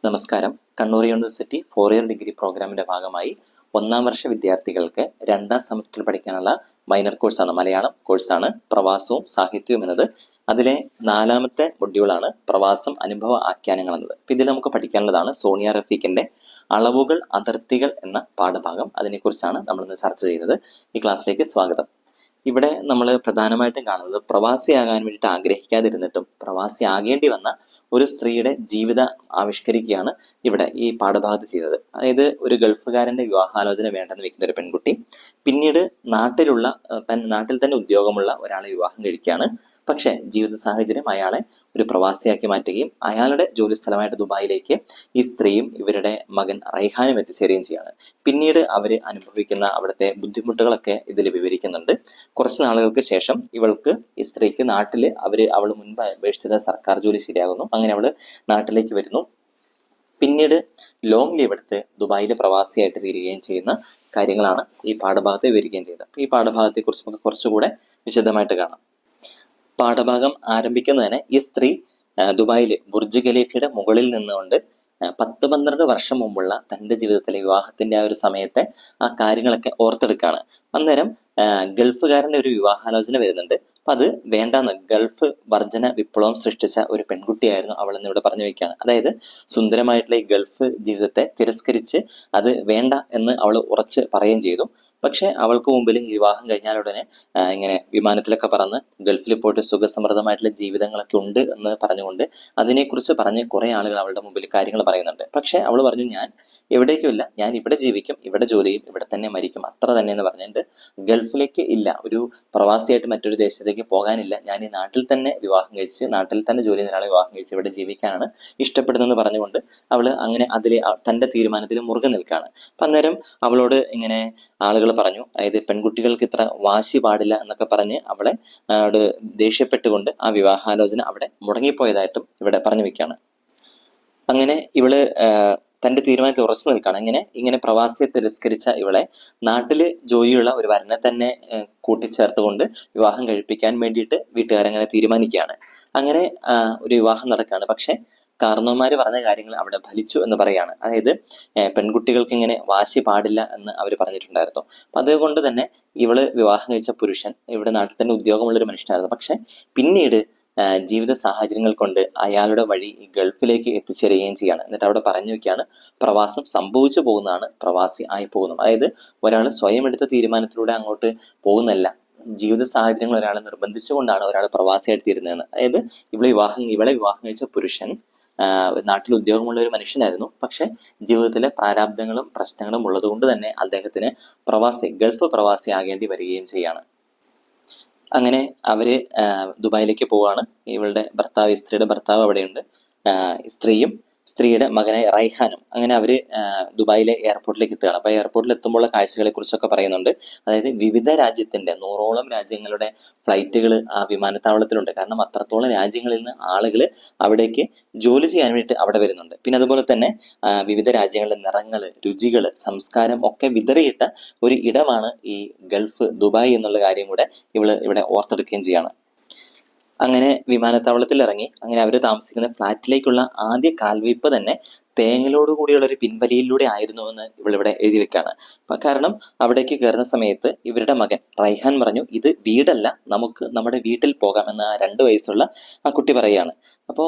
നമസ്കാരം. Kannur university 4 year degree പ്രോഗ്രാമിന്റെ ഭാഗമായി 1ാം വർഷ വിദ്യാർത്ഥികൾക്ക് 2ാം സെമസ്റ്ററിൽ പഠിക്കാനുള്ള മൈനർ കോഴ്സാണ്, മലയാളം കോഴ്സാണ് പ്രവാസവും സാഹിത്യവും എന്നത്. അതിലെ 4ാമത്തെ മൊഡ്യൂളാണ് പ്രവാസം അനുഭവ ആഖ്യാനങ്ങൾ എന്നത്. ഇതിൽ നമുക്ക് പഠിക്കാനുള്ളതാണ് സോണിയ റഫീഖിന്റെ അളവുകൾ അതിർത്തികൾ എന്ന പാഠഭാഗം. അതിനെക്കുറിച്ചാണ് നമ്മൾ ഇന്ന് ചർച്ച ചെയ്യുന്നത്. ഈ ക്ലാസ്സിലേക്ക് സ്വാഗതം. ഇവിടെ നമ്മൾ പ്രധാനമായിട്ടും കാണുന്നത് പ്രവാസിയാകാൻ വേണ്ടിയിട്ട് ആഗ്രഹിക്കാതിരുന്നിട്ടും പ്രവാസി ആകേണ്ടി വന്ന ഒരു സ്ത്രീയുടെ ജീവിതം ആവിഷ്കരിക്കുകയാണ് ഇവിടെ ഈ പാഠഭാഗത്ത് ചെയ്തത്. അതായത് ഒരു ഗൾഫുകാരന്റെ വിവാഹാലോചന വേണ്ടെന്ന് വെക്കുന്ന ഒരു പെൺകുട്ടി പിന്നീട് നാട്ടിൽ തന്നെ ഉദ്യോഗമുള്ള ഒരാളെ വിവാഹം കഴിക്കുകയാണ്. പക്ഷെ ജീവിത സാഹചര്യം അയാളെ ഒരു പ്രവാസിയാക്കി മാറ്റുകയും അയാളുടെ ജോലി സ്ഥലമായിട്ട് ദുബായിലേക്ക് ഈ സ്ത്രീയും ഇവരുടെ മകൻ റൈഹാനും എത്തിച്ചേരുകയും ചെയ്യാണ്. പിന്നീട് അവര് അനുഭവിക്കുന്ന അവിടുത്തെ ബുദ്ധിമുട്ടുകളൊക്കെ ഇതിൽ വിവരിക്കുന്നുണ്ട്. കുറച്ച് നാളുകൾക്ക് ശേഷം ഈ സ്ത്രീക്ക് നാട്ടില് അവൾ മുൻപ് അപേക്ഷിച്ചത് സർക്കാർ ജോലി ശരിയാകുന്നു. അങ്ങനെ അവള് നാട്ടിലേക്ക് വരുന്നു. പിന്നീട് ലോങ് ലീവ് എടുത്ത് ദുബായിലെ പ്രവാസിയായിട്ട് തീരുകയും ചെയ്യുന്ന കാര്യങ്ങളാണ് ഈ പാഠഭാഗത്ത് വിവരിക്കുകയും ചെയ്തത്. ഈ പാഠഭാഗത്തെ കുറിച്ച് നമുക്ക് കുറച്ചുകൂടെ വിശദമായിട്ട് കാണാം. പാഠഭാഗം ആരംഭിക്കുന്നതിന് ഈ സ്ത്രീ ദുബായില് ബുർജ് ഖലീഫയുടെ മുകളിൽ നിന്നുകൊണ്ട് 10-12 വർഷം മുമ്പുള്ള തൻ്റെ ജീവിതത്തിലെ വിവാഹത്തിന്റെ ആ ഒരു സമയത്തെ ആ കാര്യങ്ങളൊക്കെ ഓർത്തെടുക്കുകയാണ്. അന്നേരം ഗൾഫുകാരന്റെ ഒരു വിവാഹാലോചന വരുന്നുണ്ട്. അപ്പൊ അത് വേണ്ടാന്ന്, ഗൾഫ് വർജന വിപ്ലവം സൃഷ്ടിച്ച ഒരു പെൺകുട്ടിയായിരുന്നു അവൾ എന്ന് ഇവിടെ പറഞ്ഞു വെക്കുകയാണ്. അതായത് സുന്ദരമായിട്ടുള്ള ഈ ഗൾഫ് ജീവിതത്തെ തിരസ്കരിച്ച് അത് വേണ്ട എന്ന് അവൾ ഉറച്ച് പറയുകയും ചെയ്തു. പക്ഷെ അവൾക്ക് മുമ്പിൽ വിവാഹം കഴിഞ്ഞാൽ ഉടനെ ഇങ്ങനെ വിമാനത്തിലൊക്കെ പറന്ന് ഗൾഫിൽ പോയിട്ട് സുഖസമൃദ്ധമായിട്ടുള്ള ജീവിതങ്ങളൊക്കെ ഉണ്ട് എന്ന് പറഞ്ഞുകൊണ്ട് അതിനെക്കുറിച്ച് പറഞ്ഞ് കുറെ ആളുകൾ അവളുടെ മുമ്പിൽ കാര്യങ്ങൾ പറയുന്നുണ്ട്. പക്ഷെ അവൾ പറഞ്ഞു, ഞാൻ എവിടേക്കുമില്ല, ഞാൻ ഇവിടെ ജീവിക്കും, ഇവിടെ ജോലി ചെയ്യും, ഇവിടെ തന്നെ മരിക്കും, അത്ര തന്നെ എന്ന് പറഞ്ഞിട്ട് ഗൾഫിലേക്ക് ഇല്ല, ഒരു പ്രവാസിയായിട്ട് മറ്റൊരു ദേശത്തേക്ക് പോകാനില്ല, ഞാൻ ഈ നാട്ടിൽ തന്നെ വിവാഹം കഴിച്ച് നാട്ടിൽ തന്നെ ജോലി ചെയ്യുന്ന ഒരാളെ വിവാഹം കഴിച്ച് ഇവിടെ ജീവിക്കാനാണ് ഇഷ്ടപ്പെടുന്നതെന്ന് പറഞ്ഞുകൊണ്ട് അവള് അങ്ങനെ തന്റെ തീരുമാനത്തിൽ മുറുകെ നിൽക്കുകയാണ്. അപ്പൊ അന്നേരം അവളോട് ഇങ്ങനെ ആളുകൾ പറഞ്ഞു, അതായത് പെൺകുട്ടികൾക്ക് ഇത്ര വാശി പാടില്ല എന്നൊക്കെ പറഞ്ഞ് അവളെ ദേഷ്യപ്പെട്ടുകൊണ്ട് ആ വിവാഹാലോചന അവിടെ മുടങ്ങിപ്പോയതായിട്ടും ഇവിടെ പറഞ്ഞു വെക്കുകയാണ്. അങ്ങനെ ഇവള് തന്റെ തീരുമാനത്തിൽ ഉറച്ചു നിൽക്കുകയാണ്. ഇങ്ങനെ പ്രവാസിയെ തിരസ്കരിച്ച ഇവളെ നാട്ടില് ജോലിയുള്ള ഒരു വരനെ തന്നെ കൂട്ടിച്ചേർത്തുകൊണ്ട് വിവാഹം കഴിപ്പിക്കാൻ വേണ്ടിയിട്ട് വീട്ടുകാരങ്ങനെ തീരുമാനിക്കുകയാണ്. അങ്ങനെ ഒരു വിവാഹം നടക്കുകയാണ്. പക്ഷെ കാരണവന്മാര് പറഞ്ഞ കാര്യങ്ങൾ അവിടെ ഫലിച്ചു എന്ന് പറയാണ്. അതായത് പെൺകുട്ടികൾക്ക് ഇങ്ങനെ വാശി പാടില്ല എന്ന് അവർ പറഞ്ഞിട്ടുണ്ടായിരുന്നു. അപ്പൊ അതുകൊണ്ട് തന്നെ ഇവള് വിവാഹം കഴിച്ച പുരുഷൻ ഇവിടെ നാട്ടിൽ തന്നെ ഉദ്യോഗമുള്ള ഒരു മനുഷ്യനായിരുന്നു. പക്ഷെ പിന്നീട് ജീവിത സാഹചര്യങ്ങൾ കൊണ്ട് അയാളുടെ വഴി ഈ ഗൾഫിലേക്ക് എത്തിച്ചേരുകയും ചെയ്യാണ്. എന്നിട്ട് അവിടെ പറഞ്ഞു വെക്കുകയാണ്, പ്രവാസം സംഭവിച്ചു പോകുന്നതാണ് പ്രവാസി ആയി പോകുന്നത്. അതായത് ഒരാൾ സ്വയം എടുത്ത തീരുമാനത്തിലൂടെ അങ്ങോട്ട് പോകുന്നല്ല, ജീവിത സാഹചര്യങ്ങൾ ഒരാളെ നിർബന്ധിച്ചുകൊണ്ടാണ് ഒരാൾ പ്രവാസിയായിട്ട് തീരുന്നതെന്ന്. അതായത് ഇവളെ വിവാഹം കഴിച്ച പുരുഷൻ നാട്ടിൽ ഉദ്യോഗമുള്ള ഒരു മനുഷ്യനായിരുന്നു. പക്ഷെ ജീവിതത്തിലെ പ്രാരാബ്ദങ്ങളും പ്രശ്നങ്ങളും ഉള്ളത് കൊണ്ട് തന്നെ അദ്ദേഹത്തിന് ഗൾഫ് പ്രവാസി ആകേണ്ടി വരികയും ചെയ്യാണ്. അങ്ങനെ അവര് ദുബായിലേക്ക് പോവാണ്. സ്ത്രീയുടെ ഭർത്താവ് അവിടെയുണ്ട്, സ്ത്രീയുടെ മകനായ റൈഹാനും. അങ്ങനെ അവര് ദുബായിലെ എയർപോർട്ടിലേക്ക് എത്തുകയാണ്. അപ്പൊ എയർപോർട്ടിൽ എത്തുമ്പോൾ കാഴ്ചകളെ കുറിച്ചൊക്കെ പറയുന്നുണ്ട്. അതായത് വിവിധ രാജ്യത്തിന്റെ 100ഓളം രാജ്യങ്ങളുടെ ഫ്ലൈറ്റുകൾ ആ വിമാനത്താവളത്തിലുണ്ട്. കാരണം അത്രത്തോളം രാജ്യങ്ങളിൽ നിന്ന് ആളുകൾ അവിടേക്ക് ജോലി ചെയ്യാൻ വേണ്ടിയിട്ട് അവിടെ വരുന്നുണ്ട്. പിന്നെ അതുപോലെ തന്നെ വിവിധ രാജ്യങ്ങളുടെ നിറങ്ങള്, രുചികള്, സംസ്കാരം ഒക്കെ വിതറിയിട്ട ഒരു ഇടമാണ് ഈ ഗൾഫ്, ദുബായ് എന്നുള്ള കാര്യം കൂടെ ഇവിടെ ഓർത്തെടുക്കുകയും ചെയ്യാണ്. അങ്ങനെ വിമാനത്താവളത്തിൽ ഇറങ്ങി അങ്ങനെ അവർ താമസിക്കുന്ന ഫ്ലാറ്റിലേക്കുള്ള ആദ്യ കാൽവയ്പ് തന്നെ തേങ്ങലോട് കൂടിയുള്ള ഒരു പിൻവലിയിലൂടെ ആയിരുന്നു എന്ന് ഇവളിവിടെ എഴുതി വെക്കാണ്. കാരണം അവിടേക്ക് കയറുന്ന സമയത്ത് ഇവരുടെ മകൻ റൈഹാൻ പറഞ്ഞു, ഇത് വീടല്ല, നമുക്ക് നമ്മുടെ വീട്ടിൽ പോകാം എന്ന് ആ 2 വയസ്സുള്ള ആ കുട്ടി പറയുകയാണ്. അപ്പോൾ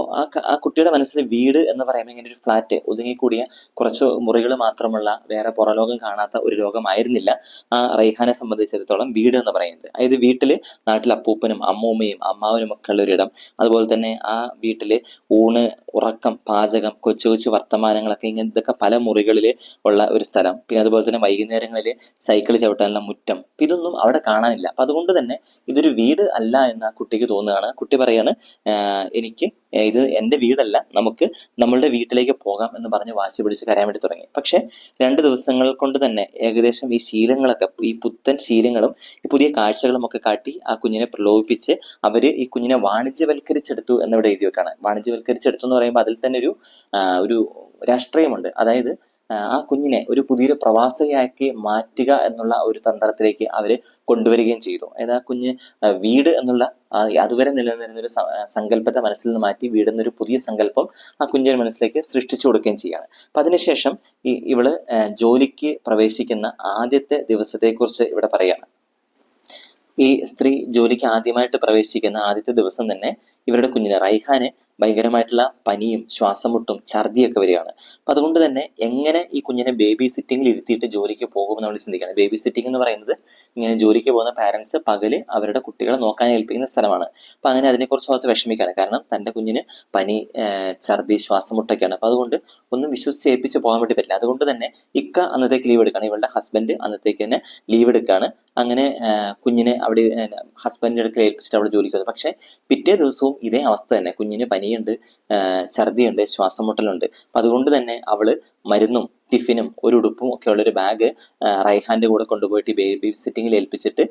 ആ കുട്ടിയുടെ മനസ്സിൽ വീട് എന്ന് പറയുമ്പോൾ ഇങ്ങനെ ഒരു ഫ്ലാറ്റ്, ഒതുങ്ങിക്കൂടിയ കുറച്ച് മുറികൾ മാത്രമുള്ള, വേറെ പുറലോകം കാണാത്ത ഒരു ലോകമായിരുന്നില്ല ആ റൈഹാനെ സംബന്ധിച്ചിടത്തോളം വീട് എന്ന് പറയുന്നത്. അതായത് വീട്ടില് നാട്ടിൽ അപ്പൂപ്പനും അമ്മൂമ്മയും അമ്മാവനും ഒക്കെ ഉള്ള ഒരിടം, അതുപോലെ തന്നെ ആ വീട്ടില് ഊണ്, ഉറക്കം, പാചകം, കൊച്ചു കൊച്ചു വർത്തമാനങ്ങളൊക്കെ ഇതൊക്കെ പല മുറികളിൽ ഉള്ള ഒരു സ്ഥലം. പിന്നെ അതുപോലെ തന്നെ വൈകുന്നേരങ്ങളിൽ സൈക്കിൾ ചവിട്ടാനുള്ള മുറ്റം, ഇതൊന്നും അവിടെ കാണാനില്ല. അപ്പൊ അതുകൊണ്ട് തന്നെ ഇതൊരു വീട് അല്ല എന്ന് ആ കുട്ടിക്ക് തോന്നുകയാണ്. കുട്ടി പറയാണ്, എനിക്ക് ഇത് എൻ്റെ വീടല്ല, നമുക്ക് നമ്മളുടെ വീട്ടിലേക്ക് പോകാം എന്ന് പറഞ്ഞ് വാശി പിടിച്ച് കരയാൻ വേണ്ടി തുടങ്ങി. പക്ഷെ 2 ദിവസങ്ങൾ കൊണ്ട് തന്നെ ഏകദേശം ഈ ശീലങ്ങളൊക്കെ, ഈ പുത്തൻ ശീലങ്ങളും ഈ പുതിയ കാഴ്ചകളും ഒക്കെ കാട്ടി ആ കുഞ്ഞിനെ പ്രലോഭിപ്പിച്ച് അവര് ഈ കുഞ്ഞിനെ വാണിജ്യവൽക്കരിച്ചെടുത്തു എന്നിവിടെ എഴുതി വെക്കാണ്. വാണിജ്യവൽക്കരിച്ചെടുത്തു എന്ന് പറയുമ്പോൾ അതിൽ തന്നെ ഒരു രാഷ്ട്രീയമുണ്ട്. അതായത് ആ കുഞ്ഞിനെ ഒരു പുതിയൊരു പ്രവാസിയാക്കി മാറ്റുക എന്നുള്ള ഒരു തന്ത്രത്തിലേക്ക് അവര് കൊണ്ടുവരികയും ചെയ്തു. അതായത് ആ കുഞ്ഞ് വീട് എന്നുള്ള അതുവരെ നിലനിന്നിരുന്ന ഒരു സങ്കല്പത്തെ മനസ്സിൽ നിന്ന് മാറ്റി വീട് എന്നൊരു പുതിയ സങ്കല്പം ആ കുഞ്ഞിന്റെ മനസ്സിലേക്ക് സൃഷ്ടിച്ചു കൊടുക്കുകയും ചെയ്യാണ്. അപ്പൊ അതിനുശേഷം ഇവള് ജോലിക്ക് പ്രവേശിക്കുന്ന ആദ്യത്തെ ദിവസത്തെക്കുറിച്ച് ഇവിടെ പറയാണ്. ഈ സ്ത്രീ ജോലിക്ക് ആദ്യമായിട്ട് പ്രവേശിക്കുന്ന ആദ്യത്തെ ദിവസം തന്നെ ഇവരുടെ കുഞ്ഞിന് റൈഹാന് ഭയങ്കരമായിട്ടുള്ള പനിയും ശ്വാസം മുട്ടും ഛർദിയൊക്കെ വരികയാണ്. അപ്പൊ അതുകൊണ്ട് തന്നെ എങ്ങനെ ഈ കുഞ്ഞിനെ ബേബി സിറ്റിംഗിൽ ഇരുത്തിയിട്ട് ജോലിക്ക് പോകുമെന്ന് നമ്മൾ ചിന്തിക്കുകയാണ്. ബേബി സിറ്റിംഗ് എന്ന് പറയുന്നത് ഇങ്ങനെ ജോലിക്ക് പോകുന്ന പാരന്റ്സ് പകല് അവരുടെ കുട്ടികളെ നോക്കാൻ ഏൽപ്പിക്കുന്ന സ്ഥലമാണ്. അപ്പൊ അങ്ങനെ അതിനെക്കുറിച്ച് ഓർത്ത് വിഷമിക്കാണ്. കാരണം തന്റെ കുഞ്ഞിന് പനി, ഛർദി, ശ്വാസം മുട്ടൊക്കെയാണ്. അപ്പൊ അതുകൊണ്ട് ഒന്നും വിശ്വസിച്ച് ഏൽപ്പിച്ച് പോകാൻ വേണ്ടി പറ്റില്ല. അതുകൊണ്ട് തന്നെ ഇക്ക അന്നത്തേക്ക് ലീവ് എടുക്കുകയാണ്. ഇവളുടെ ഹസ്ബൻഡ് അന്നത്തേക്ക് തന്നെ ലീവ് എടുക്കുകയാണ്. അങ്ങനെ കുഞ്ഞിനെ അവിടെ ഹസ്ബൻഡിന്റെ അടുക്കൽ ഏൽപ്പിച്ചിട്ട് അവിടെ ജോലിക്ക് വന്നു. പക്ഷെ പിറ്റേ ദിവസവും ഇതേ അവസ്ഥ തന്നെ. കുഞ്ഞിന് പനിയുണ്ട്, ഛർദിയുണ്ട്, ശ്വാസം മുട്ടലുണ്ട്. അപ്പൊ അതുകൊണ്ട് തന്നെ അവള് മരുന്നും ടിഫിനും ഒരു ഉടുപ്പും ഒക്കെ ഉള്ളൊരു ബാഗ് റൈഹാന്റെ കൂടെ കൊണ്ടുപോയിട്ട് ബേബി സിറ്റിംഗിൽ ഏൽപ്പിച്ചിട്ട്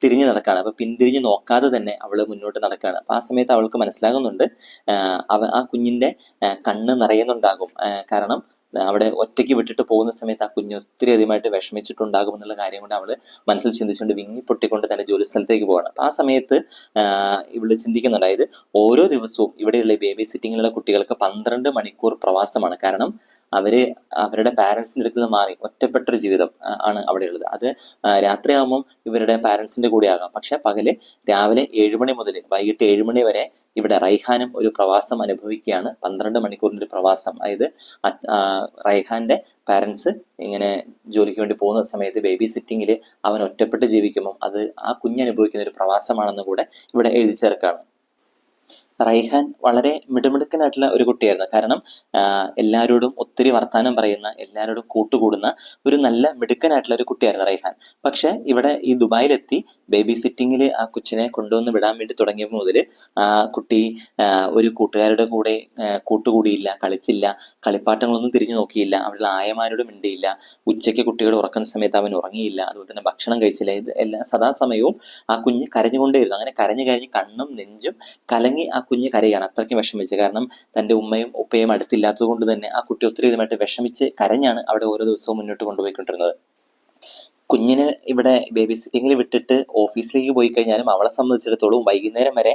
തിരിഞ്ഞു നടക്കുകയാണ്. അപ്പൊ പിന്തിരിഞ്ഞ് നോക്കാതെ തന്നെ അവള് മുന്നോട്ട് നടക്കുകയാണ്. അപ്പൊ ആ സമയത്ത് അവൾക്ക് മനസ്സിലാകുന്നുണ്ട് ആ കുഞ്ഞിന്റെ കണ്ണ് നിറയുന്നുണ്ടാകും. കാരണം അവിടെ ഒറ്റയ്ക്ക് വിട്ടിട്ട് പോകുന്ന സമയത്ത് ആ കുഞ്ഞ് ഒത്തിരി അധികമായിട്ട് വിഷമിച്ചിട്ടുണ്ടാകും എന്നുള്ള കാര്യം കൊണ്ട് അവള് മനസ്സിൽ ചിന്തിച്ചുകൊണ്ട് വിങ്ങി പൊട്ടിക്കൊണ്ട് തന്റെ ജോലി സ്ഥലത്തേക്ക് പോവാണ്. അപ്പൊ ആ സമയത്ത് ഇവള് ചിന്തിക്കുന്നുണ്ട്. അതായത് ഓരോ ദിവസവും ഇവിടെയുള്ള ബേബി സിറ്റിങ്ങിലുള്ള കുട്ടികൾക്ക് 12 മണിക്കൂർ പ്രവാസമാണ്. കാരണം അവര് അവരുടെ പാരന്റ്സിന്റെ അടുക്കൽ നിന്ന് മാറി ഒറ്റപ്പെട്ടൊരു ജീവിതം ആണ് അവിടെയുള്ളത്. അത് രാത്രിയാകുമ്പോൾ ഇവരുടെ പാരന്റ്സിന്റെ കൂടെ ആകാം. പക്ഷെ പകല് രാവിലെ 7 മണി മുതൽ വൈകിട്ട് 7 മണി വരെ ഇവിടെ റൈഹാനും ഒരു പ്രവാസം അനുഭവിക്കുകയാണ്. 12 മണിക്കൂറിന്റെ ഒരു പ്രവാസം. അതായത് റൈഹാന്റെ പാരന്റ്സ് ഇങ്ങനെ ജോലിക്ക് വേണ്ടി പോകുന്ന സമയത്ത് ബേബി സിറ്റിങ്ങിൽ അവൻ ഒറ്റപ്പെട്ട് ജീവിക്കുമ്പോൾ അത് ആ കുഞ്ഞ് അനുഭവിക്കുന്ന ഒരു പ്രവാസമാണെന്ന് കൂടെ ഇവിടെ എഴുതി ചേർക്കാണ്. റൈഹാൻ വളരെ മിടുമിടുക്കനായിട്ടുള്ള ഒരു കുട്ടിയായിരുന്നു. കാരണം എല്ലാവരോടും ഒത്തിരി വർത്താനം പറയുന്ന, എല്ലാവരോടും കൂട്ടുകൂടുന്ന ഒരു നല്ല മിടുക്കനായിട്ടുള്ള ഒരു കുട്ടിയായിരുന്നു റൈഹാൻ. പക്ഷെ ഇവിടെ ഈ ദുബായിലെത്തി ബേബി സിറ്റിങ്ങിൽ ആ കൊച്ചിനെ കൊണ്ടുവന്ന് വിടാൻ വേണ്ടി തുടങ്ങിയപ്പോൾ മുതൽ ആ കുട്ടി ഒരു കൂട്ടുകാരുടെ കൂടെ കൂട്ടുകൂടിയില്ല, കളിച്ചില്ല, കളിപ്പാട്ടങ്ങളൊന്നും തിരിഞ്ഞു നോക്കിയില്ല, അവിടെയുള്ള ആയമാരോട് മിണ്ടിയില്ല, ഉച്ചയ്ക്ക് കുട്ടികൾ ഉറക്കുന്ന സമയത്ത് അവൻ ഉറങ്ങിയില്ല, അതുപോലെ തന്നെ ഭക്ഷണം കഴിച്ചില്ല. ഇത് എല്ലാ സദാസമയവും ആ കുഞ്ഞ് കരഞ്ഞുകൊണ്ടേയിരുന്നു. അങ്ങനെ കരഞ്ഞു കരഞ്ഞ് കണ്ണും നെഞ്ചും കലങ്ങി ആ കുഞ്ഞ് കരയാണ്. അത്രയ്ക്കും വിഷമിച്ച്. കാരണം തന്റെ ഉമ്മയും ഉപ്പയും അടുത്തില്ലാത്തത് കൊണ്ട് തന്നെ ആ കുട്ടി ഒത്തിരി ഇതുമായിട്ട് വിഷമിച്ച് കരഞ്ഞാണ് അവിടെ ഓരോ ദിവസവും മുന്നോട്ട് കൊണ്ടുപോയിക്കൊണ്ടിരുന്നത്. കുഞ്ഞിനെ ഇവിടെ ബേബി സിറ്റിങ്ങിൽ വിട്ടിട്ട് ഓഫീസിലേക്ക് പോയി കഴിഞ്ഞാലും അവളെ സംബന്ധിച്ചിടത്തോളം വൈകുന്നേരം വരെ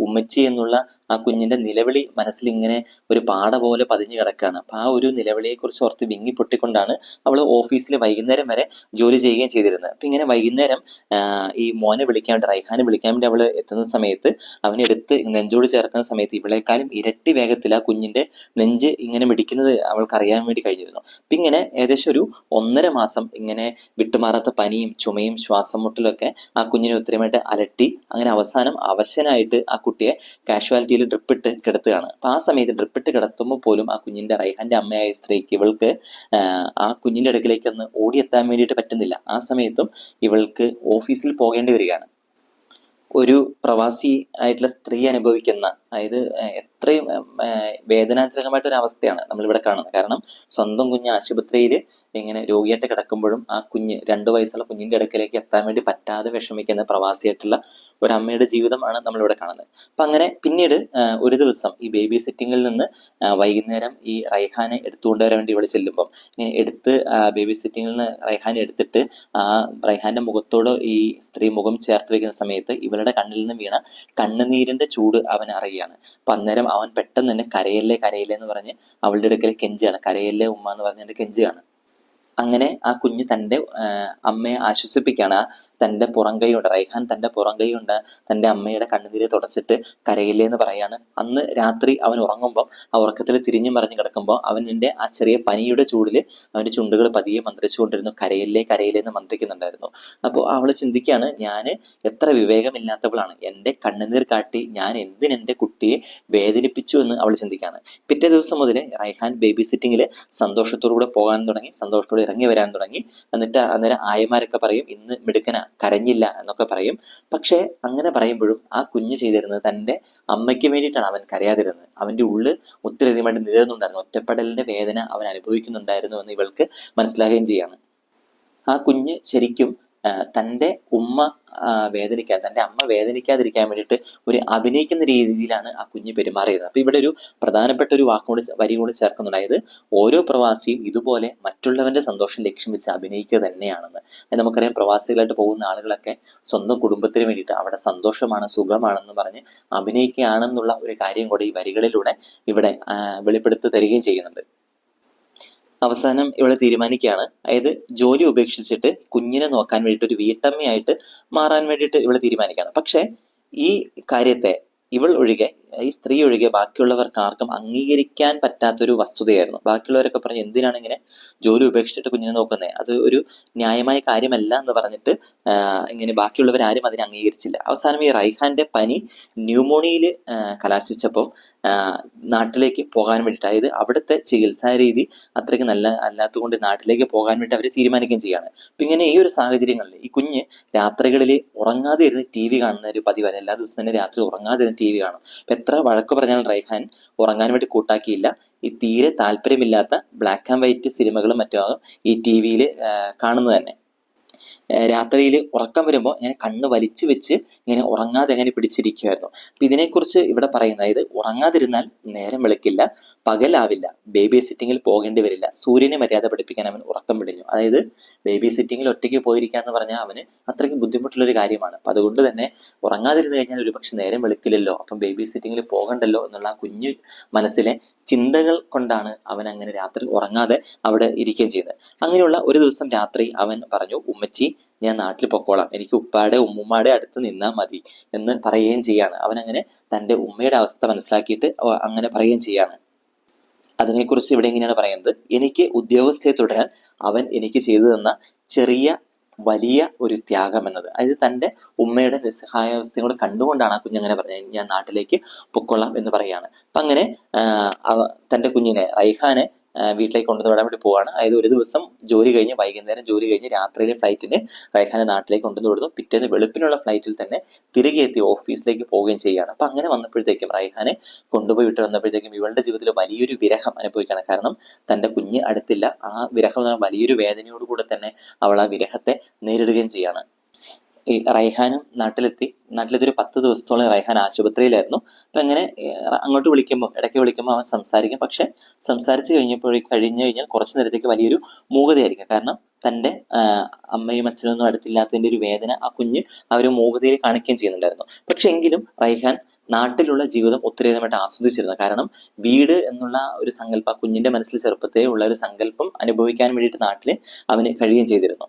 ഉമ്മച്ചി എന്നുള്ള ആ കുഞ്ഞിന്റെ നിലവിളി മനസ്സിൽ ഇങ്ങനെ ഒരു പാട പോലെ പതിഞ്ഞു കിടക്കുകയാണ്. അപ്പൊ ആ ഒരു നിലവിളിയെ കുറിച്ച് ഓർത്ത് വിങ്ങി പൊട്ടിക്കൊണ്ടാണ് അവൾ ഓഫീസിൽ വൈകുന്നേരം വരെ ജോലി ചെയ്യുകയും ചെയ്തിരുന്നത്. അപ്പൊ ഇങ്ങനെ വൈകുന്നേരം ഈ മോനെ വിളിക്കാൻ വേണ്ടി, റൈഹാനെ വിളിക്കാൻ വേണ്ടി അവള് എത്തുന്ന സമയത്ത് അവനെ എടുത്ത് നെഞ്ചോട് ചേർക്കുന്ന സമയത്ത് ഇവളെക്കാളും ഇരട്ടി വേഗത്തിൽ ആ കുഞ്ഞിന്റെ നെഞ്ച് ഇങ്ങനെ മിടിക്കുന്നത് അവൾക്ക് അറിയാൻ വേണ്ടി കഴിഞ്ഞിരുന്നു. അപ്പൊ ഇങ്ങനെ ഏകദേശം ഒരു 1.5 മാസം ഇങ്ങനെ വിട്ടുമാറാത്ത പനിയും ചുമയും ശ്വാസം മുട്ടലൊക്കെ ആ കുഞ്ഞിനെ ഒത്തിരിയുമായിട്ട് അലട്ടി. അങ്ങനെ അവസാനം അവശനായിട്ട് ആ കുട്ടിയെ കാഷ്വാലിറ്റിയിൽ ഡ്രിപ്പിട്ട് കിടത്തുകയാണ്. അപ്പൊ ആ സമയത്ത് ഡ്രിപ്പിട്ട് കിടത്തുമ്പോൾ പോലും ആ കുഞ്ഞിന്റെ റൈഹാന്റെ അമ്മയായ സ്ത്രീക്ക് ഇവൾക്ക് ആ കുഞ്ഞിന്റെ അടുക്കിലേക്ക് ഒന്ന് ഓടിയെത്താൻ വേണ്ടിയിട്ട് പറ്റുന്നില്ല. ആ സമയത്തും ഇവൾക്ക് ഓഫീസിൽ പോകേണ്ടി വരികയാണ്. ഒരു പ്രവാസി ആയിട്ടുള്ള സ്ത്രീ അനുഭവിക്കുന്ന, അതായത് എത്രയും വേദനാജനകമായിട്ടൊരു അവസ്ഥയാണ് നമ്മളിവിടെ കാണുന്നത്. കാരണം സ്വന്തം കുഞ്ഞ് ആശുപത്രിയിൽ ഇങ്ങനെ രോഗിയായിട്ട് കിടക്കുമ്പോഴും ആ കുഞ്ഞ് 2 വയസ്സുള്ള കുഞ്ഞിന്റെ അടുക്കലേക്ക് എത്താൻ വേണ്ടി പറ്റാതെ വിഷമിക്കുന്ന പ്രവാസിയായിട്ടുള്ള ഒരു അമ്മയുടെ ജീവിതമാണ് നമ്മളിവിടെ കാണുന്നത്. അപ്പൊ അങ്ങനെ പിന്നീട് ഒരു ദിവസം ഈ ബേബി സിറ്റിങ്ങിൽ നിന്ന് വൈകുന്നേരം ഈ റൈഹാനെ എടുത്തുകൊണ്ടുവരാൻ വേണ്ടി ഇവിടെ ചെല്ലുമ്പം ഇങ്ങനെ എടുത്ത് ബേബി സിറ്റിങ്ങിൽ നിന്ന് റൈഹാനെ എടുത്തിട്ട് ആ റൈഹാന്റെ മുഖത്തോട് ഈ സ്ത്രീ മുഖം ചേർത്ത് വെക്കുന്ന സമയത്ത് ഇവളുടെ കണ്ണിൽ നിന്ന് വീണ കണ്ണുനീരിന്റെ ചൂട് അവൻ അറിയുകയാണ്. അപ്പൊ അന്നേരം അവൻ പെട്ടെന്ന് തന്നെ കരയല്ലേ കരയല്ലേ എന്ന് പറഞ്ഞ് അവളുടെ അടുക്കൽ കെഞ്ചുകയാണ്. കരയല്ലേ ഉമ്മ എന്ന് പറഞ്ഞിട്ട് കെഞ്ചുകയാണ്. അങ്ങനെ ആ കുഞ്ഞ് തന്റെ അമ്മയെ ആശ്വസിപ്പിക്കുകയാണ്. തന്റെ പുറം കൈ കൊണ്ട്, റൈഹാൻ തന്റെ പുറം കൈ കൊണ്ട് തന്റെ അമ്മയുടെ കണ്ണുനീര് തുടച്ചിട്ട് കരയില്ലേ എന്ന് പറയാണ്. അന്ന് രാത്രി അവൻ ഉറങ്ങുമ്പോൾ ആ ഉറക്കത്തിൽ തിരിഞ്ഞു മറിഞ്ഞു കിടക്കുമ്പോൾ അവന്റെ ആ ചെറിയ പനിയുടെ ചൂടില് അവന്റെ ചുണ്ടുകൾ പതിയെ മന്ത്രിച്ചുകൊണ്ടിരുന്നു. കരയില്ലേ കരയില്ലേ എന്ന് മന്ത്രിക്കുന്നുണ്ടായിരുന്നു. അപ്പോൾ അവള് ചിന്തിക്കുകയാണ്, ഞാന് എത്ര വിവേകമില്ലാത്തവളാണ്, എന്റെ കണ്ണുനീർ കാട്ടി ഞാൻ എന്തിനെന്റെ കുട്ടിയെ വേദനിപ്പിച്ചു എന്ന് അവൾ ചിന്തിക്കുകയാണ്. പിറ്റേ ദിവസം മുതൽ റൈഹാൻ ബേബി സിറ്റിങ്ങിൽ സന്തോഷത്തോടുകൂടെ പോകാൻ തുടങ്ങി, സന്തോഷത്തോടെ ഇറങ്ങി വരാൻ തുടങ്ങി. എന്നിട്ട് അന്നേരം ആയമാരൊക്കെ പറയും ഇന്ന് മിടുക്കന, കരഞ്ഞില്ല എന്നൊക്കെ പറയും. പക്ഷെ അങ്ങനെ പറയുമ്പോഴും ആ കുഞ്ഞ് ചെയ്തിരുന്നത് തന്റെ അമ്മയ്ക്ക് വേണ്ടിയിട്ടാണ് അവൻ കരയാതിരുന്നത്. അവന്റെ ഉള്ളിൽ ഒത്തിരി അധികമായിട്ട് നിലനിന്നുണ്ടായിരുന്നു. ഒറ്റപ്പെടലിന്റെ വേദന അവൻ അനുഭവിക്കുന്നുണ്ടായിരുന്നു എന്ന് ഇവൾക്ക് മനസ്സിലാകുകയും ചെയ്യാണ്. ആ കുഞ്ഞ് ശരിക്കും തൻ്റെ ഉമ്മ തൻ്റെ അമ്മ വേദനിക്കാതിരിക്കാൻ വേണ്ടിയിട്ട് ഒരു അഭിനയിക്കുന്ന രീതിയിലാണ് ആ കുഞ്ഞ് പെരുമാറിയത്. അപ്പൊ ഇവിടെ ഒരു പ്രധാനപ്പെട്ട ഒരു വരി കൂടി ചേർക്കുന്നുണ്ട്. അതായത് ഓരോ പ്രവാസിയും ഇതുപോലെ മറ്റുള്ളവന്റെ സന്തോഷം ലക്ഷ്യം വെച്ച് അഭിനയിക്കുക തന്നെയാണെന്ന്. നമുക്കറിയാം, പ്രവാസികളായിട്ട് പോകുന്ന ആളുകളൊക്കെ സ്വന്തം കുടുംബത്തിന് വേണ്ടിയിട്ട് അവിടെ സന്തോഷമാണ്, സുഖമാണെന്ന് പറഞ്ഞ് അഭിനയിക്കുകയാണെന്നുള്ള ഒരു കാര്യം കൂടി ഈ വരികളിലൂടെ ഇവിടെ വെളിപ്പെടുത്തി തരികയും ചെയ്യുന്നുണ്ട്. അവസാനം ഇവള് തീരുമാനിക്കുകയാണ്, അതായത് ജോലി ഉപേക്ഷിച്ചിട്ട് കുഞ്ഞിനെ നോക്കാൻ വേണ്ടിയിട്ട് ഒരു വീട്ടമ്മയായിട്ട് മാറാൻ വേണ്ടിയിട്ട് ഇവള് തീരുമാനിക്കുകയാണ്. പക്ഷെ ഈ കാര്യത്തെ ഇവൾ ഒഴികെ, ഈ സ്ത്രീ ഒഴികെ ബാക്കിയുള്ളവർക്ക് ആർക്കും അംഗീകരിക്കാൻ പറ്റാത്തൊരു വസ്തുതയായിരുന്നു. ബാക്കിയുള്ളവരൊക്കെ പറഞ്ഞു, എന്തിനാണ് ഇങ്ങനെ ജോലി ഉപേക്ഷിച്ചിട്ട് കുഞ്ഞിനെ നോക്കുന്നത്, അത് ഒരു ന്യായമായ കാര്യമല്ല എന്ന് പറഞ്ഞിട്ട് ഇങ്ങനെ ബാക്കിയുള്ളവർ ആരും അതിനെ അംഗീകരിച്ചില്ല. അവസാനം ഈ റൈഹാന്റെ പനി ന്യൂമോണിയയിൽ കലാശിച്ചപ്പം നാട്ടിലേക്ക് പോകാൻ വേണ്ടിയിട്ട്, അതായത് അവിടുത്തെ ചികിത്സാ രീതി അത്രയ്ക്ക് നല്ല അല്ലാത്തതുകൊണ്ട് നാട്ടിലേക്ക് പോകാൻ വേണ്ടി അവർ തീരുമാനിക്കുകയും ചെയ്യാണ്. അപ്പൊ ഇങ്ങനെ ഈ ഒരു സാഹചര്യങ്ങളിൽ ഈ കുഞ്ഞ് രാത്രികളിൽ ഉറങ്ങാതെ ഇരുന്ന് TV കാണുന്ന ഒരു പതിവാണ്. എല്ലാ ദിവസവും തന്നെ രാത്രി ഉറങ്ങാതെ ഇരുന്ന് TV കാണും. അപ്പൊ എത്ര വഴക്ക് പറഞ്ഞാലും റൈഹാൻ ഉറങ്ങാൻ വേണ്ടി കൂട്ടാക്കിയില്ല. ഈ തീരെ താല്പര്യമില്ലാത്ത ബ്ലാക്ക് ആൻഡ് വൈറ്റ് സിനിമകളും മറ്റും ഈ TV-യിൽ കാണുന്നത് തന്നെ. രാത്രിയിൽ ഉറക്കം വരുമ്പോൾ ഇങ്ങനെ കണ്ണ് വലിച്ചു വെച്ച് ഇങ്ങനെ ഉറങ്ങാതെ എങ്ങനെ പിടിച്ചിരിക്കുമായിരുന്നു. അപ്പൊ ഇതിനെക്കുറിച്ച് ഇവിടെ പറയുന്നത്, അതായത് ഉറങ്ങാതിരുന്നാൽ നേരം വെളുക്കില്ല, പകലാവില്ല, ബേബി സിറ്റിങ്ങിൽ പോകേണ്ടി വരില്ല, സൂര്യനെ മര്യാദ പഠിപ്പിക്കാൻ അവൻ ഉറക്കം വിടിഞ്ഞു. അതായത് ബേബി സിറ്റിങ്ങിൽ ഒറ്റയ്ക്ക് പോയിരിക്കുക എന്ന് പറഞ്ഞാൽ അവന് അത്രയ്ക്ക് ബുദ്ധിമുട്ടുള്ളൊരു കാര്യമാണ്. അപ്പൊ അതുകൊണ്ട് തന്നെ ഉറങ്ങാതിരുന്നു കഴിഞ്ഞാൽ ഒരുപക്ഷെ നേരം വെളുക്കില്ലല്ലോ, അപ്പം ബേബി സിറ്റിങ്ങിൽ പോകണ്ടല്ലോ എന്നുള്ള കുഞ്ഞു മനസ്സിലെ ചിന്തകൾ കൊണ്ടാണ് അവൻ അങ്ങനെ രാത്രി ഉറങ്ങാതെ അവിടെ ഇരിക്കുകയും ചെയ്തത്. അങ്ങനെയുള്ള ഒരു ദിവസം രാത്രി അവൻ പറഞ്ഞു, ഉമ്മച്ചി ഞാൻ നാട്ടിൽ പൊക്കോളാം, എനിക്ക് ഉപ്പാടെ ഉമ്മുമ്മാടെ അടുത്ത് നിന്നാൽ മതി എന്ന് പറയുകയും ചെയ്യാണ്. അവൻ അങ്ങനെ തൻ്റെ ഉമ്മയുടെ അവസ്ഥ മനസ്സിലാക്കിയിട്ട് അങ്ങനെ പറയുകയും ചെയ്യാണ്. അതിനെക്കുറിച്ച് ഇവിടെ ഇങ്ങനെയാണ് പറയുന്നത്, എനിക്ക് ഉദ്യോഗസ്ഥയെ തുടരാൻ അവൻ എനിക്ക് ചെയ്തു തന്ന ചെറിയ വലിയ ഒരു ത്യാഗം എന്നത്. അതായത് തൻ്റെ ഉമ്മയുടെ നിസ്സഹായാവസ്ഥയും കൂടെ കണ്ടുകൊണ്ടാണ് ആ കുഞ്ഞങ്ങനെ പറഞ്ഞത്, ഞാൻ നാട്ടിലേക്ക് പൊക്കോളാം എന്ന് പറയാണ്. അപ്പൊ അങ്ങനെ തൻ്റെ കുഞ്ഞിനെ റൈഹാനെ വീട്ടിലേക്ക് കൊണ്ടുവരാൻ വേണ്ടി പോവാണ്. അതായത് ഒരു ദിവസം ജോലി കഴിഞ്ഞ് വൈകുന്നേരം ജോലി കഴിഞ്ഞ് രാത്രിയിലെ ഫ്ലൈറ്റിന് റൈഹാനെ നാട്ടിലേക്ക് കൊണ്ടുവന്നു. പിറ്റേന്ന് വെളുപ്പിനുള്ള ഫ്ലൈറ്റിൽ തന്നെ തിരികെ എത്തി ഓഫീസിലേക്ക് പോവുകയും ചെയ്യുകയാണ്. അപ്പൊ അങ്ങനെ വന്നപ്പോഴത്തേക്കും റൈഹാനെ കൊണ്ടുപോയി വിട്ട് വന്നപ്പോഴത്തേക്കും ഇവളുടെ ജീവിതത്തിൽ വലിയൊരു വിരഹം അനുഭവിക്കുകയാണ്. കാരണം തൻ്റെ കുഞ്ഞ് അടുത്തില്ല. ആ വിരഹം എന്ന വലിയൊരു വേദനയോടുകൂടെ തന്നെ അവൾ ആ വിരഹത്തെ നേരിടുകയും ചെയ്യാണ്. ഈ റൈഹാനും നാട്ടിലെത്തി ഒരു 10 ദിവസത്തോളം റൈഹാൻ ആശുപത്രിയിലായിരുന്നു. അപ്പൊ അങ്ങനെ അങ്ങോട്ട് ഇടയ്ക്ക് വിളിക്കുമ്പോൾ അവൻ സംസാരിക്കും. പക്ഷെ സംസാരിച്ചു കഴിഞ്ഞു കഴിഞ്ഞാൽ കുറച്ചു നേരത്തേക്ക് വലിയൊരു മൂകതയായിരിക്കും. കാരണം തൻ്റെ അമ്മയും അച്ഛനൊന്നും അടുത്തില്ലാത്തതിന്റെ ഒരു വേദന ആ കുഞ്ഞ് ആ ഒരു മൂകതയിൽ കാണിക്കുകയും ചെയ്യുന്നുണ്ടായിരുന്നു. പക്ഷെ എങ്കിലും റൈഹാൻ നാട്ടിലുള്ള ജീവിതം ഒത്തിരിയധികമായിട്ട് ആസ്വദിച്ചിരുന്നു. കാരണം വീട് എന്നുള്ള ഒരു സങ്കല്പം ആ കുഞ്ഞിന്റെ മനസ്സിൽ ചെറുപ്പത്തേ ഉള്ള ഒരു സങ്കല്പം അനുഭവിക്കാൻ വേണ്ടിയിട്ട് നാട്ടിൽ അവന് കഴിയുകയും ചെയ്തിരുന്നു.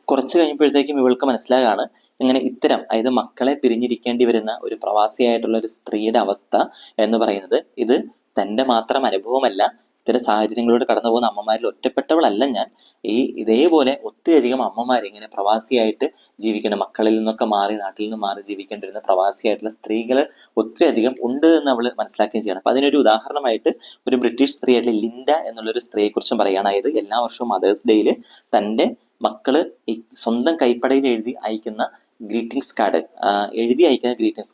കുറച്ച് കഴിഞ്ഞപ്പോഴത്തേക്കും ഇവൾക്ക് മനസ്സിലാകാണ്, ഇങ്ങനെ ഇത്തരം, അതായത് മക്കളെ പിരിഞ്ഞിരിക്കേണ്ടി വരുന്ന ഒരു പ്രവാസിയായിട്ടുള്ള ഒരു സ്ത്രീയുടെ അവസ്ഥ എന്ന് പറയുന്നത് ഇത് തൻ്റെ മാത്രം അനുഭവമല്ല, ഇത്തരം സാഹചര്യങ്ങളോട് കടന്നു പോകുന്ന അമ്മമാരിൽ ഒറ്റപ്പെട്ടവളല്ല ഞാൻ. ഇതേപോലെ ഒത്തിരിയധികം അമ്മമാർ ഇങ്ങനെ പ്രവാസിയായിട്ട് ജീവിക്കേണ്ട, മക്കളിൽ നിന്നൊക്കെ മാറി നാട്ടിൽ നിന്ന് മാറി ജീവിക്കേണ്ടിരുന്ന പ്രവാസിയായിട്ടുള്ള സ്ത്രീകൾ ഒത്തിരിയധികം ഉണ്ട് എന്ന് അവൾ മനസ്സിലാക്കുകയും ചെയ്യണം. അപ്പൊ അതിനൊരു ഉദാഹരണമായിട്ട് ഒരു ബ്രിട്ടീഷ് സ്ത്രീയായിട്ടുള്ള ലിൻഡ എന്നുള്ളൊരു സ്ത്രീയെ കുറിച്ചും പറയുകയാണ്. അതായത് എല്ലാ വർഷവും മദേഴ്സ് ഡേയിൽ തൻ്റെ മക്കള് സ്വന്തം കൈപ്പടയിൽ എഴുതി അയക്കുന്ന ഗ്രീറ്റിംഗ്സ്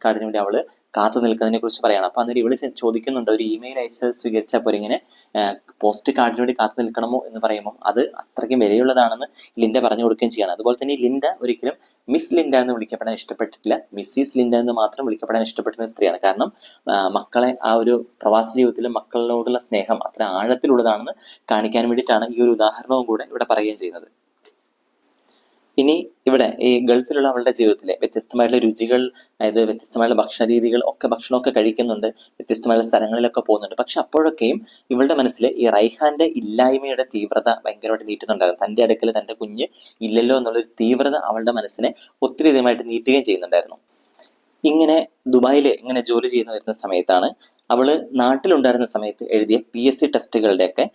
കാർഡിന് വേണ്ടി അവള് കാത്തു നിൽക്കുന്നതിനെ കുറിച്ച് പറയണം. അപ്പൊ അന്നേരം ഇവള് ചോദിക്കുന്നുണ്ട്, ഒരു ഇമെയിൽ അയച്ച് സ്വീകരിച്ചാൽ പോരെ, ഇങ്ങനെ പോസ്റ്റ് കാർഡിന് വേണ്ടി കാത്തു നിൽക്കണമോ എന്ന് പറയുമ്പോൾ അത് അത്രയ്ക്കും വിലയുള്ളതാണെന്ന് ലിൻഡ പറഞ്ഞു കൊടുക്കുകയും ചെയ്യണം. അതുപോലെ തന്നെ ലിൻഡ ഒരിക്കലും മിസ് ലിൻഡ എന്ന് വിളിക്കപ്പെടാൻ ഇഷ്ടപ്പെട്ടിട്ടില്ല, മിസ്സിസ് ലിൻഡ എന്ന് മാത്രം വിളിക്കപ്പെടാൻ ഇഷ്ടപ്പെടുന്ന സ്ത്രീയാണ്. കാരണം മക്കളെ ആ ഒരു പ്രവാസി ജീവിതത്തിൽ മക്കളോടുള്ള സ്നേഹം അത്ര ആഴത്തിലുള്ളതാണെന്ന് കാണിക്കാൻ വേണ്ടിയിട്ടാണ് ഈ ഒരു ഉദാഹരണവും കൂടെ ഇവിടെ പറയുകയും ചെയ്യുന്നത്. ഇനി ഇവിടെ ഈ ഗൾഫിലുള്ള അവളുടെ ജീവിതത്തിലെ വ്യത്യസ്തമായിട്ടുള്ള രുചികൾ, അതായത് വ്യത്യസ്തമായുള്ള ഭക്ഷണ രീതികൾ ഭക്ഷണമൊക്കെ കഴിക്കുന്നുണ്ട്, വ്യത്യസ്തമായുള്ള സ്ഥലങ്ങളിലൊക്കെ പോകുന്നുണ്ട്. പക്ഷെ അപ്പോഴൊക്കെയും ഇവളുടെ മനസ്സിൽ ഈ റൈഹാന്റെ ഇല്ലായ്മയുടെ തീവ്രത ഭയങ്കരമായിട്ട് നീറ്റുന്നുണ്ടായിരുന്നു. തൻ്റെ അടുക്കൽ തൻ്റെ കുഞ്ഞ് ഇല്ലല്ലോ എന്നുള്ളൊരു തീവ്രത അവളുടെ മനസ്സിനെ ഒത്തിരി ഇതമായിട്ട് നീറ്റുകയും ചെയ്യുന്നുണ്ടായിരുന്നു. ഇങ്ങനെ ദുബായിൽ ഇങ്ങനെ ജോലി ചെയ്യുന്ന വരുന്ന സമയത്താണ് അവള് നാട്ടിലുണ്ടായിരുന്ന സമയത്ത് എഴുതിയ PSC ടെസ്റ്റുകളുടെയൊക്കെ